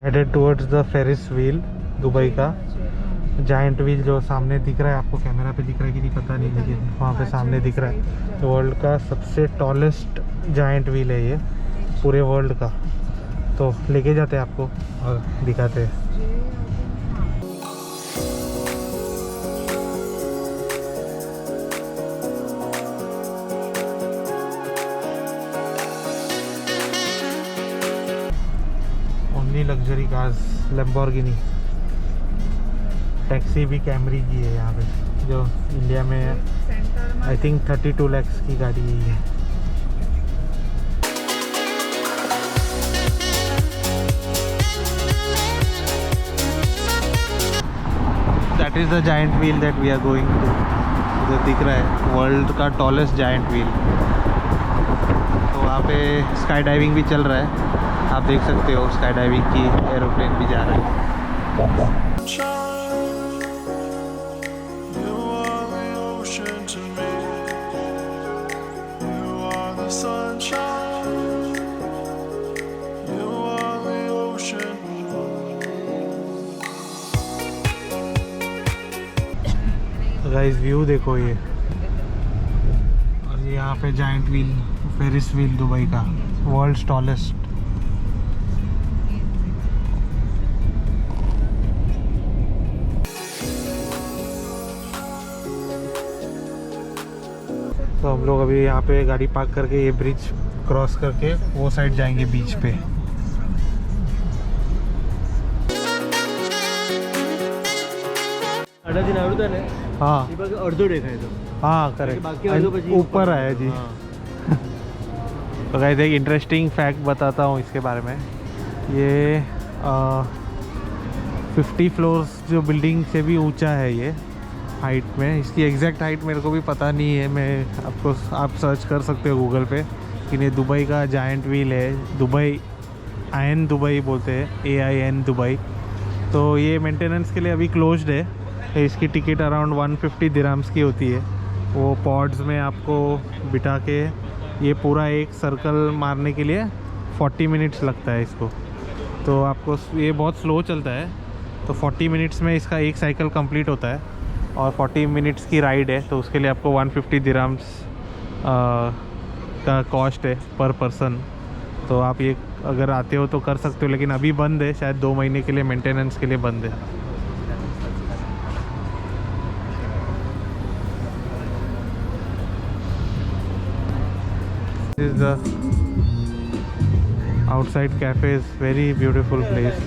Headed towards the Ferris wheel, Dubai का giant wheel जो सामने दिख रहा है आपको, कैमरा पे दिख रहा है कि नहीं पता नहीं, लेकिन वहाँ पे सामने दिख रहा है। वर्ल्ड का सबसे टॉलेस्ट जायंट व्हील है ये पूरे वर्ल्ड का। तो लेके जाते हैं आपको और दिखाते हैं। Only luxury cars, Lamborghini. Taxi भी कैमरी की है यहाँ पे, जो इंडिया में आई थिंक 32 लाख की गाड़ी है ये। That is the giant wheel that we are going to. उधर दिख रहा है वर्ल्ड का टॉलेस्ट जायंट व्हील। तो वहाँ पे स्काई डाइविंग भी चल रहा है, आप देख सकते हो। स्काई डाइविंग की एरोप्लेन भी जा रहा है। गाइस व्यू देखो ये, और ये यहाँ पे giant wheel, Ferris wheel Dubai का, वर्ल्ड्स टॉलेस्ट। तो हम लोग अभी यहाँ पे गाड़ी पार्क करके ये ब्रिज क्रॉस करके वो साइड जाएंगे बीच पे। हाँ अर्धो देखा है तो हाँ करेक्ट, ऊपर आया जी। तो गाइस एक इंटरेस्टिंग फैक्ट बताता हूँ इसके बारे में। ये 50 फ्लोर्स जो बिल्डिंग से भी ऊंचा है ये हाइट में। इसकी एग्जैक्ट हाइट मेरे को भी पता नहीं है, मैं आपको आप सर्च कर सकते हो गूगल पे कि ये दुबई का जायंट व्हील है। दुबई आयन दुबई बोलते हैं, AIN दुबई। तो ये मेंटेनेंस के लिए अभी क्लोज्ड है। इसकी टिकट अराउंड 150 दिरहम्स की होती है। वो पॉड्स में आपको बिठा के ये पूरा एक सर्कल मारने के लिए 40 मिनट्स लगता है इसको। तो आपको ये बहुत स्लो चलता है, तो 40 मिनट्स में इसका एक साइकिल कंप्लीट होता है और 40 मिनट्स की राइड है। तो उसके लिए आपको 150 दिरहम्स का कॉस्ट है पर पर्सन। तो आप ये अगर आते हो तो कर सकते हो, लेकिन अभी बंद है, शायद 2 महीने के लिए मेंटेनेंस के लिए बंद है। This is the outside cafes, very beautiful place.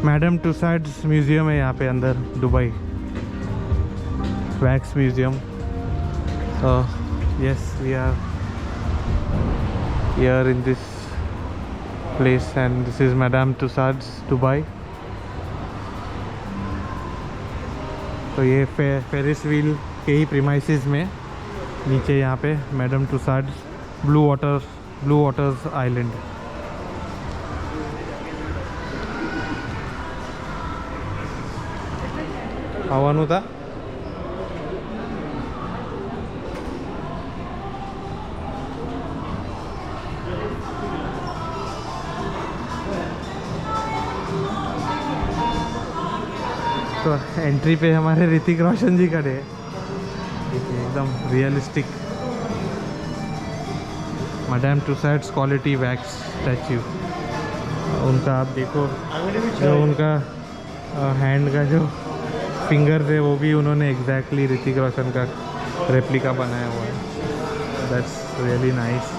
Madame Tussauds museum है यहाँ पे अंदर, Dubai wax museum. So yes, we are here in this place and this is Madame Tussauds Dubai. तो ये फेरिस व्हील के ही प्रीमाइसेस में नीचे यहाँ पे मैडम टुसाड्स ब्लू वाटर्स आइलैंड। આવવાનું था तो एंट्री पे हमारे ऋतिक रोशन जी खड़े हैं, एकदम realistic Madame Tussauds quality wax statue. उनका आप देखो, जो उनका हैंड का जो फिंगर्स है वो भी उन्होंने एग्जैक्टली ऋतिक रोशन का रेप्लिका बनाया हुआ है। That's really nice.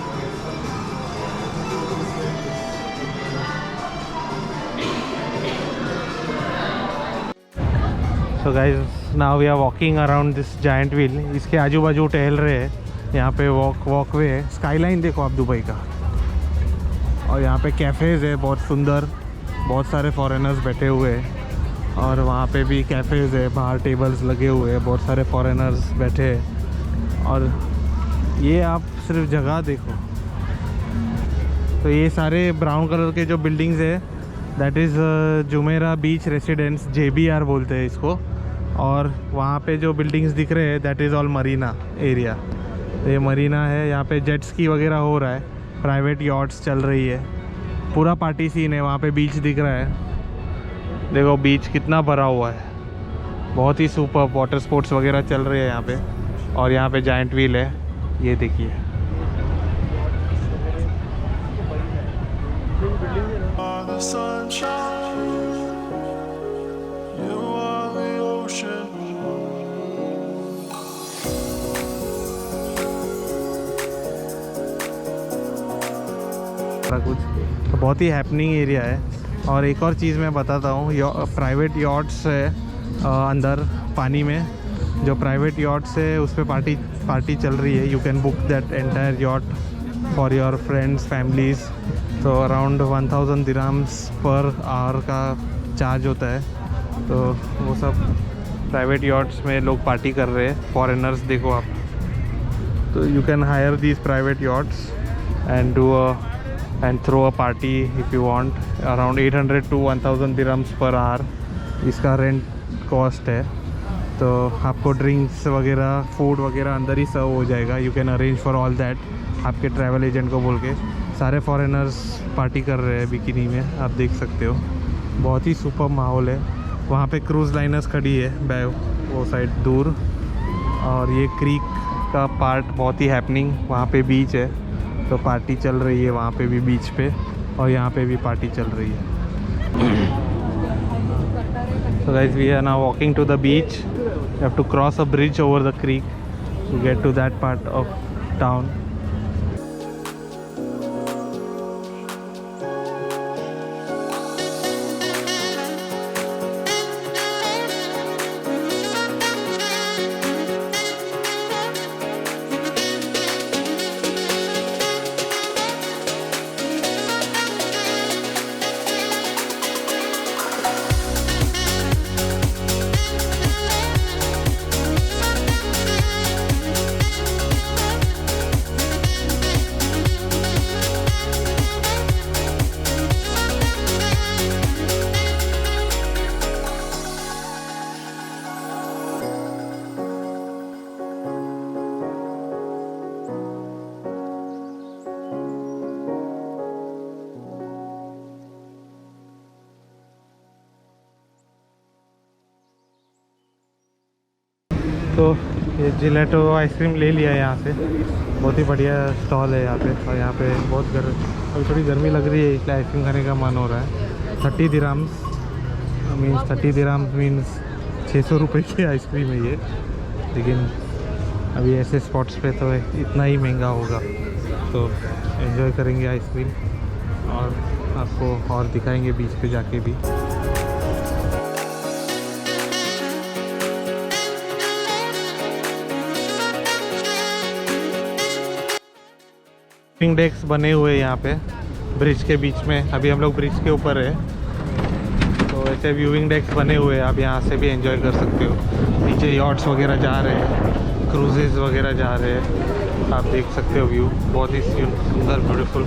So guys now we are walking around this giant wheel. इसके आजू बाजू टहल रहे हैं, यहाँ पे वॉकवे है। स्काईलाइन देखो आप दुबई का, और यहाँ पे कैफ़ेज़ है बहुत सुंदर, बहुत सारे फॉरेनर्स बैठे हुए हैं। और वहाँ पे भी कैफ़ेज़ है, बाहर टेबल्स लगे हुए हैं, बहुत सारे फॉरेनर्स बैठे हैं। और ये आप सिर्फ जगह देखो, तो ये सारे ब्राउन कलर के जो बिल्डिंग्स है that is Jumeirah beach residence, JBR बोलते हैं इसको। और वहाँ पे जो बिल्डिंग्स दिख रहे हैं that is all Marina area. तो ये मरीना है, यहाँ पे जेट स्की वगैरह हो रहा है, प्राइवेट यॉट्स चल रही है। पूरा पार्टी सीन है, वहाँ पे बीच दिख रहा है। देखो बीच कितना भरा हुआ है, बहुत ही सुपर। वाटर स्पोर्ट्स वगैरह चल रहे हैं यहाँ पे, और यहाँ पे जायंट व्हील है, ये देखिए। कुछ तो बहुत ही हैपनिंग एरिया है। और एक और चीज़ मैं बताता हूँ, प्राइवेट यॉट्स है अंदर पानी में। जो प्राइवेट यॉट्स है उस पर पार्टी चल रही है। You can book that entire yacht for your friends families. तो अराउंड 1000 दिरहम्स पर आवर का चार्ज होता है। तो वो सब प्राइवेट यॉट्स में लोग पार्टी कर रहे हैं, फॉरेनर्स देखो आप। तो you can hire these private yachts and do and throw a party if you want. Around 800 to 1000 dirhams per hour इसका रेंट कॉस्ट है। तो आपको ड्रिंक्स वगैरह फूड वगैरह अंदर ही सर्व हो जाएगा। You can arrange for all that, आपके ट्रैवल एजेंट को बोल के। सारे फॉरेनर्स पार्टी कर रहे हैं बिकिनी में, आप देख सकते हो। बहुत ही सुपर माहौल है। वहाँ पे क्रूज़ लाइनर्स खड़ी है वो साइड दूर, और ये क्रीक का पार्ट बहुत ही हैपनिंग। वहाँ पे बीच है, तो पार्टी चल रही है वहाँ पे भी बीच पे, और यहाँ पे भी पार्टी चल रही है। So guys, we are now walking to the beach. You have to cross a bridge over the creek to get to that part of town. तो ये जिलेटो आइसक्रीम ले लिया है यहाँ से। बहुत ही बढ़िया स्टॉल है यहाँ पे, और यहाँ पे बहुत अभी थोड़ी गर्मी लग रही है, इसलिए आइसक्रीम खाने का मन हो रहा है। 30 दिरहम्स मीन्स 600 रुपये की आइसक्रीम है ये। लेकिन अभी ऐसे स्पॉट्स पे तो इतना ही महंगा होगा। तो एंजॉय करेंगे आइसक्रीम, और आपको और दिखाएंगे बीच पे जाके भी। व्यूइंग डेक्स बने हुए हैं यहाँ पे ब्रिज के बीच में। अभी हम लोग ब्रिज के ऊपर है, तो ऐसे व्यूइंग डेक्स बने हुए हैं, आप यहाँ से भी एंजॉय कर सकते हो। नीचे यॉट्स वगैरह जा रहे हैं, क्रूजेज वगैरह जा रहे हैं, आप देख सकते हो व्यू। बहुत ही सुंदर ब्यूटीफुल।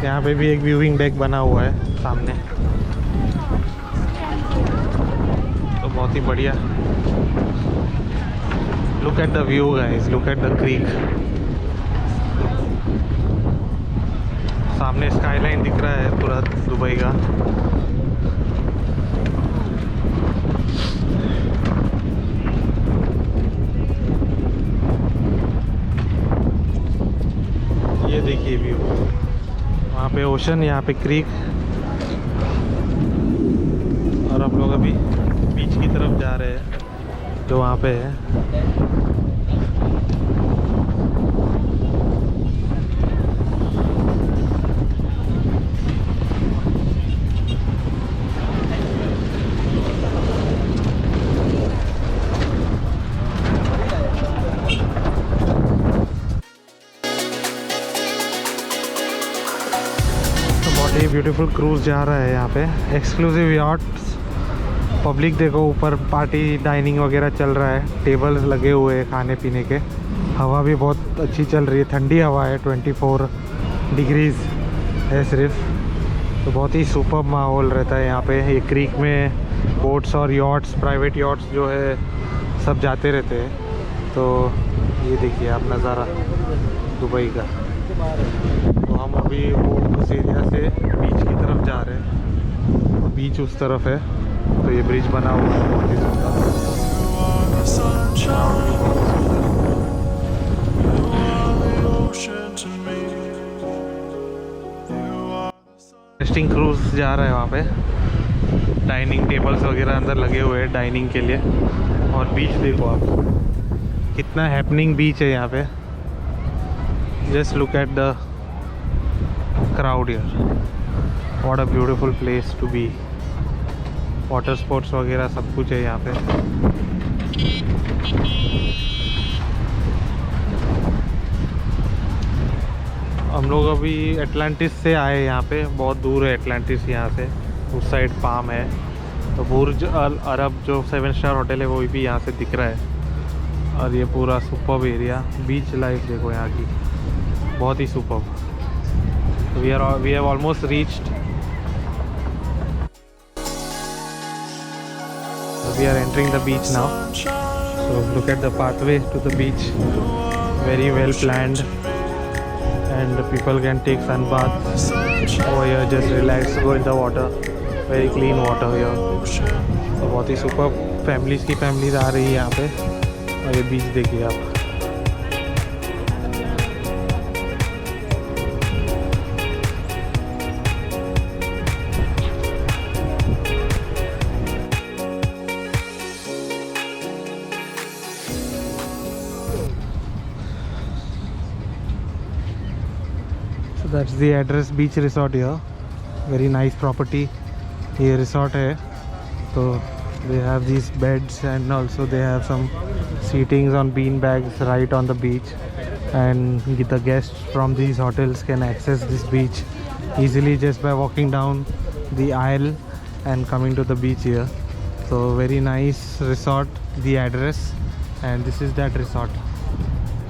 यहाँ पे भी एक व्यूइंग डेक बना हुआ है सामने, तो बहुत ही बढ़िया। Look at the view guys, look at the creek. सामने स्काईलाइन दिख रहा है पूरा दुबई का। ये देखिए व्यू, वहाँ पे ओशन, यहाँ पे क्रीक, और हम लोग अभी बीच की तरफ जा रहे हैं जो वहाँ पे है। ब्यूटीफुल क्रूज जा रहा है यहाँ पे, एक्सक्लूसिव यॉट्स। पब्लिक देखो ऊपर, पार्टी डाइनिंग वगैरह चल रहा है, टेबल्स लगे हुए हैं खाने पीने के। हवा भी बहुत अच्छी चल रही है, ठंडी हवा है, 24 डिग्रीज है सिर्फ। तो बहुत ही सुपर माहौल रहता है यहाँ पे। ये क्रीक में बोट्स और यॉट्स, प्राइवेट यॉट्स जो है सब जाते रहते हैं। तो ये देखिए आप नज़ारा दुबई का। तो हम अभी वो उस एरिया से बीच की तरफ जा रहे हैं, तो बीच उस तरफ है, तो ये ब्रिज बना हुआ है बहुत ही इंटरेस्टिंग। क्रूज जा रहा है वहाँ पे, डाइनिंग टेबल्स वगैरह अंदर लगे हुए हैं डाइनिंग के लिए। और बीच देखो आप, कितना हैपनिंग बीच है यहाँ पे। Just look at the crowd here, what a beautiful place to be. Water sports वगैरह सब कुछ है यहाँ पे। हम लोग अभी एटलांटिस से आए यहाँ पे, बहुत दूर है एटलांटिस यहाँ से, उस साइड पाम है। तो बुर्ज अल अरब जो 7 स्टार होटल है वो भी यहाँ से दिख रहा है। और ये पूरा सुपर्ब एरिया, बीच लाइफ देखो यहाँ की, बहुत ही superb. We have almost reached, we are entering the beach now. So look at the pathway to the beach, very well planned, and the people can take sun baths over here, just relax, go in the water, very clean water here. तो बहुत ही super families की families आ रही है यहाँ पे। और ये बीच देखिए आप, that's the address beach resort here, very nice property. ये रिसोर्ट है, तो they have these beds and also they have some seatings on bean bags right on the beach, and the guests from these hotels can access this beach easily just by walking down the aisle and coming to the beach here. So very nice resort, the address, and this is that resort.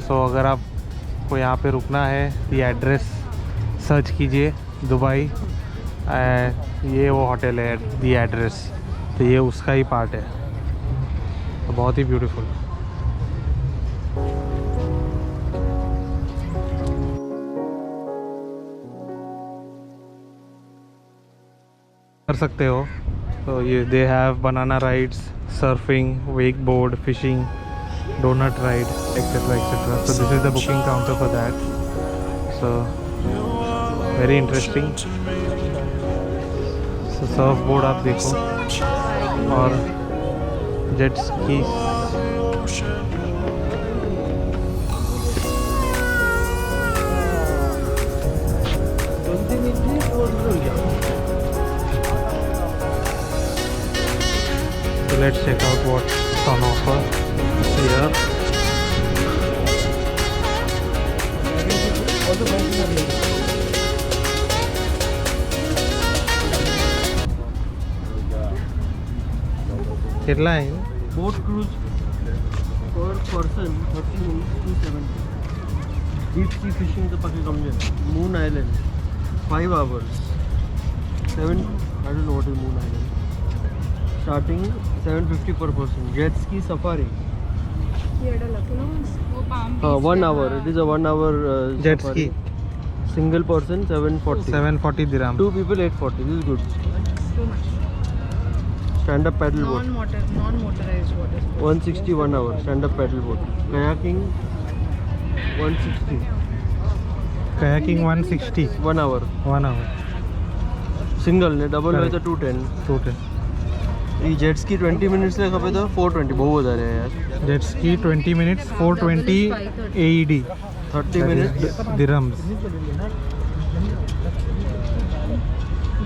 So अगर आपको यहाँ पे रुकना है, the address search कीजिए Dubai, ये वो hotel है दी एड्रेस, तो ये उसका ही पार्ट है। तो बहुत ही ब्यूटीफुल। कर सकते हो। तो ये they have banana rides, surfing, wake board, fishing, donut ride, etcetera etcetera. So this is the booking counter for that. So very interesting. Surf board आप देखो, और jet ski. So let's check out what's on offer here. कितना है? Boat cruise पर person 30 minutes 270. Deep sea fishing तो पक्के कम है। Moon island 5 hours 7, I don't know what is Moon Island. Starting 750 per person. Jet ski safari. 1 hour. It is a 1 hour jet safari. ski. Single person 740. 740 dirham. 2 people 840. This is good. Too much. Stand up paddle boat. Non-motorized water sports. 160 1 hour. Stand up paddle boat. Kayaking 160. Kayaking 160. 1 hour. 1 hour. Single ने double में Correct. तो 210. 210. ये jet ski 20 minutes ले खपे तो 420 बहुत ज़्यादा है यार. Jet ski 20 minutes 420 AED. 30 minutes dirhams.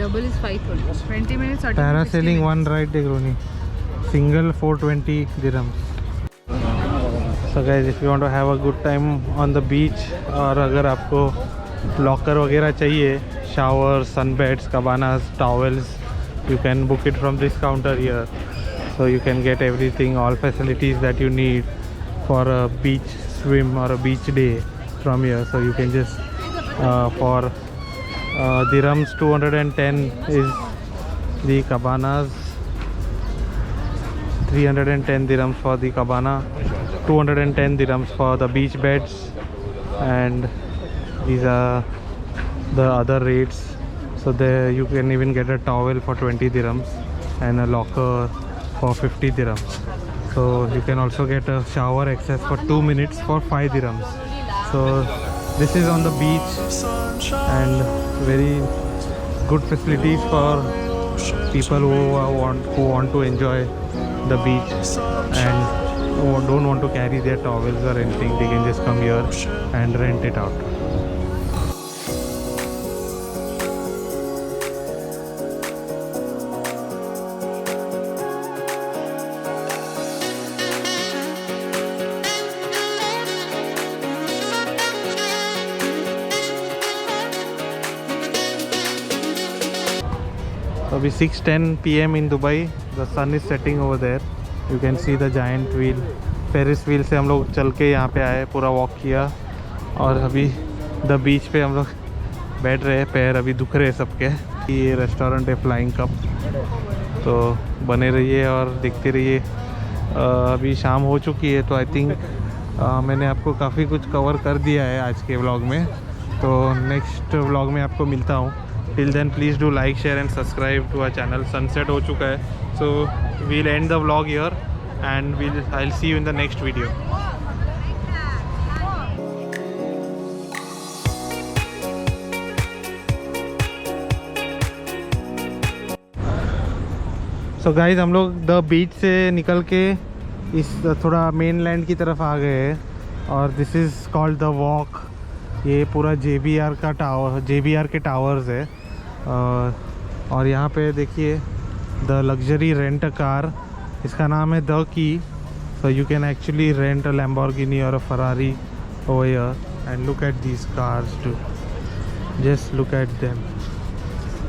Double is 530. 20 minutes. 30 Parasailing 60 one ride degroni. Single 420 dirhams. So guys, if you want to have a good time on the beach, और अगर आपको लॉकर वगैरह चाहिए, shower, सनबेड्स, cabanas, towels, you can book it from this counter here. So you can get everything, all facilities that you need for a beach swim or a beach day from here. So you can just for dirhams 210 is the cabanas, 310 dirhams for the cabana, 210 dirhams for the beach beds, and these are the other rates. So there you can even get a towel for 20 dirhams and a locker for 50 dirhams. So you can also get a shower access for 2 minutes for 5 dirhams. So this is on the beach and very good facilities for people who want to enjoy the beach and who don't want to carry their towels or anything. They can just come here and rent it out. So अभी 6:10 PM in Dubai. The sun is setting over there. You can see the giant wheel. Ferris wheel से हम लोग चल के यहाँ पे आए, पूरा वॉक किया और अभी द बीच पे हम लोग बैठ रहे हैं. पैर अभी दुख रहे हैं सबके. ये रेस्टोरेंट है फ्लाइंग कप, तो बने रहिए और देखते रहिए. अभी शाम हो चुकी है, तो आई थिंक मैंने आपको काफ़ी कुछ कवर कर दिया है आज के व्लॉग में. तो नेक्स्ट व्लॉग में आपको मिलता हूँ. Till then, please do like, share and subscribe to our channel. Sunset हो चुका है, so we'll end the vlog here and I'll see you in the next video. So guys, हम लोग द बीच से निकल के इस थोड़ा मेन लैंड की तरफ आ गए हैं और this is called the walk. ये पूरा JBR का टावर, JBR के टावर्स है. और यहाँ पे देखिए the luxury rent a car, इसका नाम है the key. So you can actually rent a Lamborghini और a Ferrari over here and look at these cars too. Just look at them.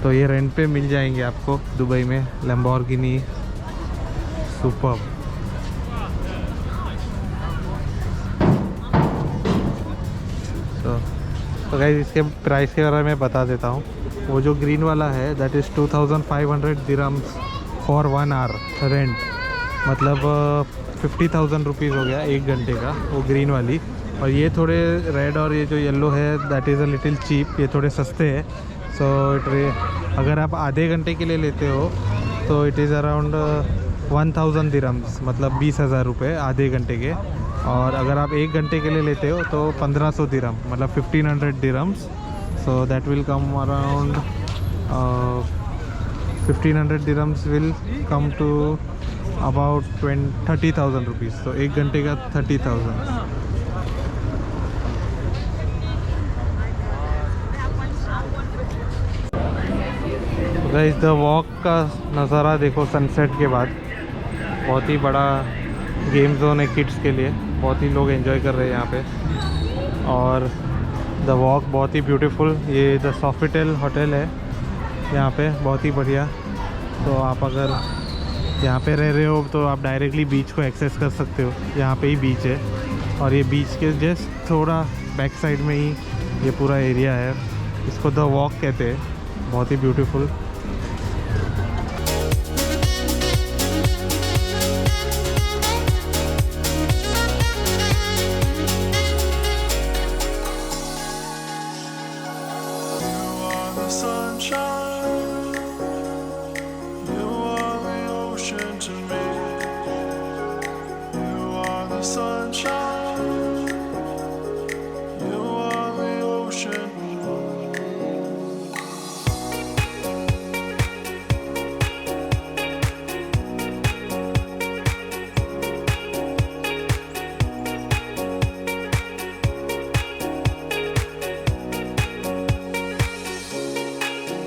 तो ये रेंट पे मिल जाएंगे आपको दुबई में. Lamborghini superb. तो गाइस इसके प्राइस के बारे में बता देता हूँ. वो जो ग्रीन वाला है that is 2500 dirhams for 1 hour rent, मतलब 50,000 रुपीज़ हो गया 1 घंटे का, वो ग्रीन वाली. और ये थोड़े रेड और ये जो येलो है that is a little cheap, ये थोड़े सस्ते हैं. सो अगर आप आधे घंटे के लिए लेते हो तो इट इज़ अराउंड 1000 dirhams, मतलब 20,000 रुपये आधे घंटे के. और अगर आप 1 घंटे के लिए लेते हो तो 1500 dirham, मतलब 1500 dirhams. So that will come around 1500 dirhams will come to about 30,000 rupees. So 1 घंटे का 30,000. गाइस द वॉक का नज़ारा देखो सनसेट के बाद. बहुत ही बड़ा गेम जोन है किड्स के लिए. बहुत ही लोग एंजॉय कर रहे हैं यहाँ पे. और द वॉक बहुत ही ब्यूटीफुल. ये द सोफिटेल होटल है यहाँ पे, बहुत ही बढ़िया. तो आप अगर यहाँ पे रह रहे हो तो आप डायरेक्टली बीच को एक्सेस कर सकते हो. यहाँ पे ही बीच है और ये बीच के जस्ट थोड़ा बैक साइड में ही ये पूरा एरिया है. इसको द वॉक कहते हैं. बहुत ही ब्यूटीफुल.